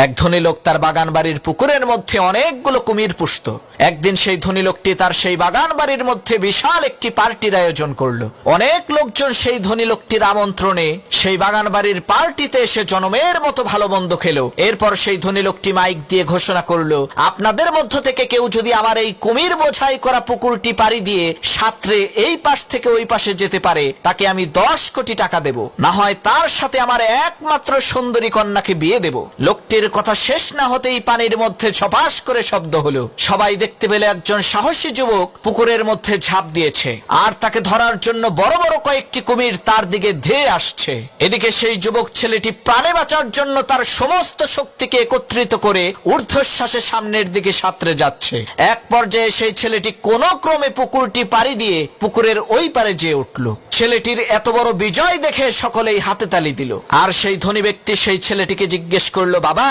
এক ধনী লোক তার বাগান বাড়ির পুকুরের মধ্যে অনেকগুলো কুমির পুষত। একদিন সেই ধনী লোকটি তার সেই বাগান বাড়ির মধ্যে বিশাল একটি পার্টির আয়োজন করলো। অনেক লোকজন সেই ধনী লোকটির আমন্ত্রণে সেই বাগান বাড়ির পার্টিতে এসে জনমের মতো ভালো মন্দ খেলো। এরপর সেই ধনী লোকটি মাইক দিয়ে ঘোষণা করলো, আপনাদের মধ্য থেকে কেউ যদি আমার এই কুমির বোঝাই করা পুকুরটি পাড়ি দিয়ে সাঁতরে এই পাশ থেকে ওই পাশে যেতে পারে, তাকে আমি 10 কোটি টাকা দেব, না হয় তার সাথে আমার একমাত্র সুন্দরী কন্যাকে বিয়ে দেব। লোকটির কথা শেষ না হতেই পানির মধ্যে ছপাস করে শব্দ হলো। সবাই দেখতে পেলে একজন সাহসী যুবক পুকুরের মধ্যে ঝাঁপ দিয়েছে, আর তাকে ধরার জন্য বড় বড় কয়েকটি কুমির তার দিকে ধেয়ে আসছে। এদিকে সেই যুবক ছেলেটি প্রাণে বাঁচার জন্য তার সমস্ত শক্তিকে একত্রিত করে ঊর্ধ্বশ্বাসে সামনের দিকে সাঁতরে যাচ্ছে। এক পর্যায়ে সেই ছেলেটি কোনো ক্রমে পুকুরটি পাড়ি দিয়ে পুকুরের ওই পারে যেয়ে উঠল। ছেলেটির এত বড় বিজয় দেখে সকলেই হাতে তালি দিল। আর সেই ধনী ব্যক্তি সেই ছেলেটিকে জিজ্ঞেস করলো, বাবা